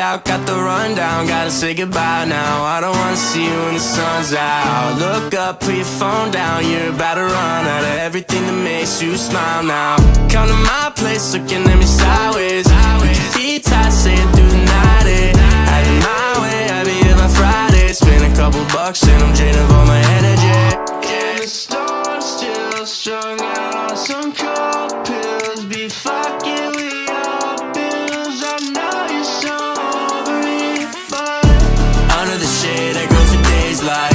out, got the rundown. Gotta say goodbye now. I don't wanna see you when the sun's out. Look up, put your phone down. You're about to run out of everything that makes you smile now. Come to my place, looking at me sideways. We can be tight, saying through the night. Have it my way, I'll be here by Friday. Spend a couple bucks and I'm drained of all my energy. And the storm's still strung out on some cold pills. Be fucking with your bills. I know you're so over it, but under the shade I go for days like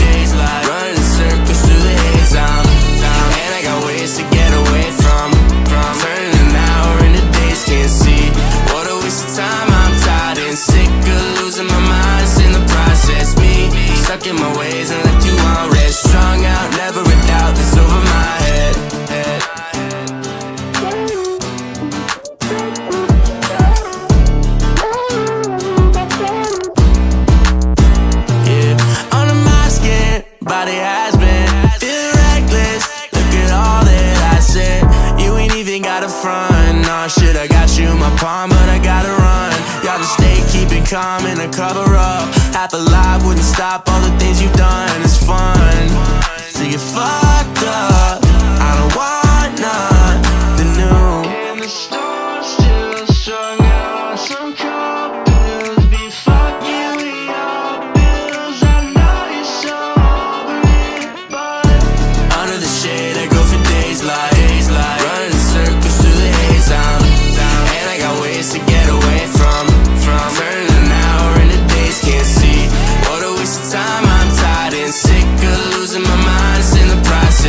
running in circles through the haze. And I got ways to get away from turning an hour into days. Can't see what a waste of time. I'm tired and sick of losing my mind. It's in the process, me stuck in my ways and left you on red. Strung out, never a doubt that's over my head. Yeah, under my skin, body has been feeling reckless. Look at all that I said. You ain't even got a front. Nah, shit, I got you in my palm, but I gotta run. Gotta stay, keep it calm and a cover up. Half alive, wouldn't stop all the things you've done. It's fun to get fucked up. I don't want nothing new. And the storm's still strung out on some cold pills. Be fucking with your bills. I know you're so over it, but under the shade I go for days like running in circles through the haze. And I got ways to get away from turning an hour into days. Can't see what a waste of time. I'm tired and sick of losing my mind. It's in the process.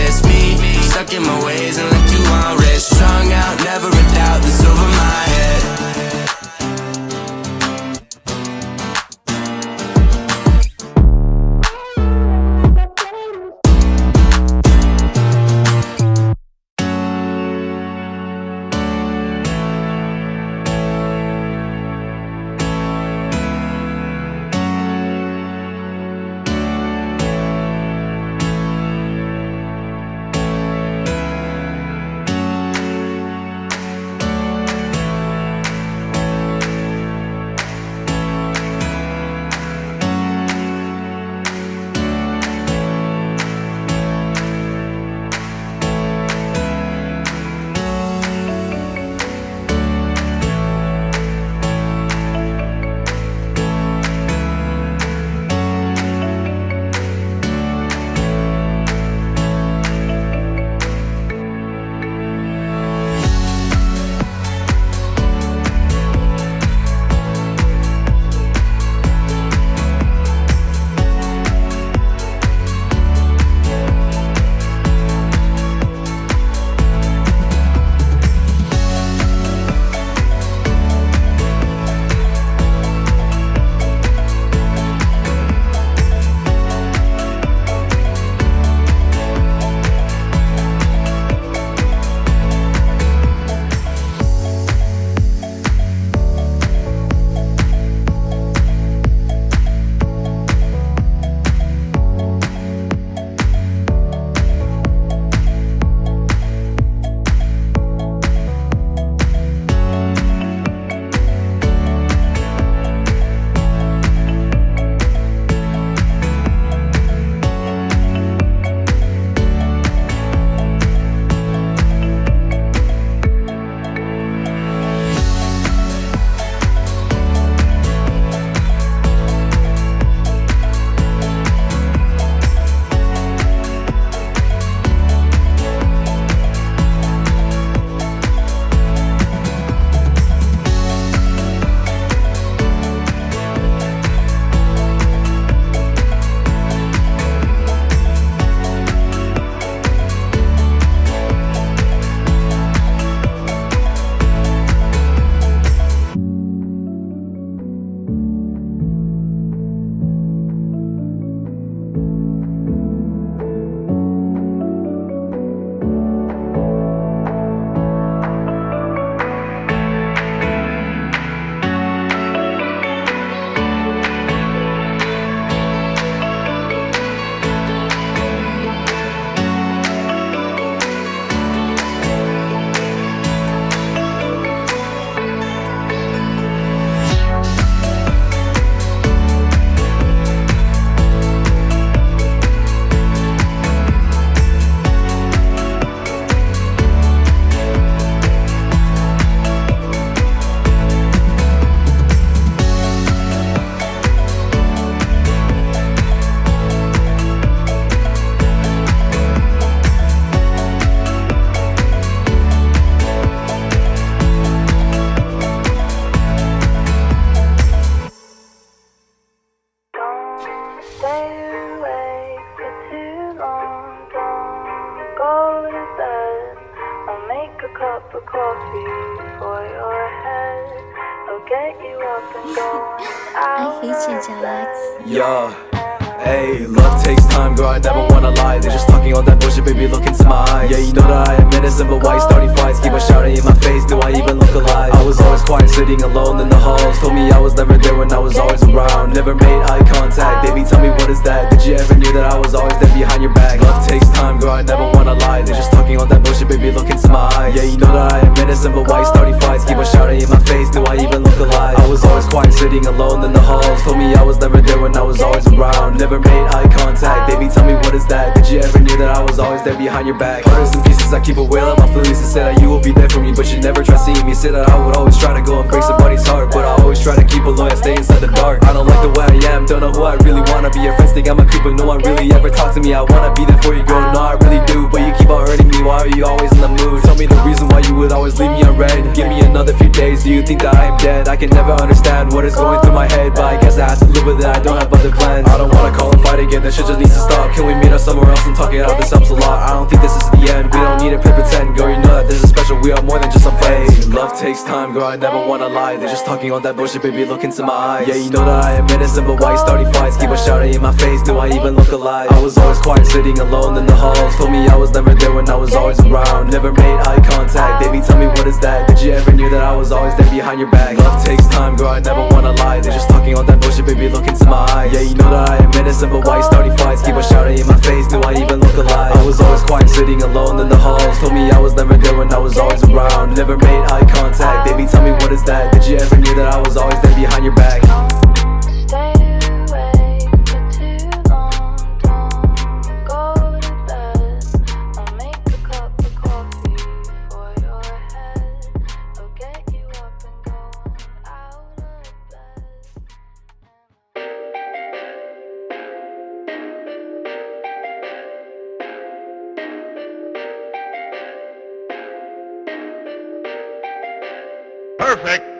I hate you, Jalex. Yeah. Hey, love takes time, girl, I never wanna lie. They're just talking all that bullshit, baby, look into my eyes. Yeah, you know that I am innocent, but why you starting fights? Keep on shouting in my face, do I even look alive? I was always quiet, sitting alone in the halls. Told me I was never there when I was always around. Never made eye contact, baby, tell me what is that? Did you ever knew that I was always there behind your back? Love takes time, girl, I never wanna lie. They're just talking all that bullshit, baby, look into my eyes. Yeah, you know that I am innocent, but why you starting fights? Keep on shouting in my face, do I even look alive? I was always quiet, sitting alone in the halls. Told me I was never there when I was always around. Never made eye contact, baby, tell me what is that? Did you ever knew that I was always there behind your back? Hearts and pieces, I keep away on my feelings and say that you will be there for me, but you never try seeing me. Say that I would always try to go and break somebody's heart, but I always try to keep a loyal, stay inside the dark. I don't like the way I am, don't know who I really wanna be. Your friends think I'm a creep, but no one really ever talk to me. I wanna be there for you, girl, no, I really do, but you keep on hurting me. Why are you always in the mood? Tell me the reason why you would always leave me unread. Give me another few days, do you think that I am dead? I can never understand what is going through my head, but I guess I have to live with it, I don't have other plans. I don't wanna call and fight again, this shit just needs to stop. Can we meet up somewhere else and talk it out? This helps a lot, I don't think this is the end. We don't need to play pretend, girl, you know that this is special. We are more than just some friends. Love takes time, girl, I never wanna lie. They're just talking all that bullshit, baby, look into my eyes. Yeah, you know that I am innocent, but why you starting fights? Keep on shouting in my face, do I even look alive? I was always quiet, sitting alone in the halls. Told me I was never there when I was always around. Never made eye contact, baby, tell me what is that? Did you ever knew that I was always there behind your back? Love takes time, girl, I never wanna lie. They're just talking all that bullshit, baby, look into my eyes. Yeah, you know that I am innocent, but why you starting fights? Keep on shouting in my face, do I even look alive? I was always quiet, sitting alone in the halls. Told me I was never there when I was always around. Never made eye contact, baby, tell me what is that? Did you ever knew that I was always there behind your back? Perfect.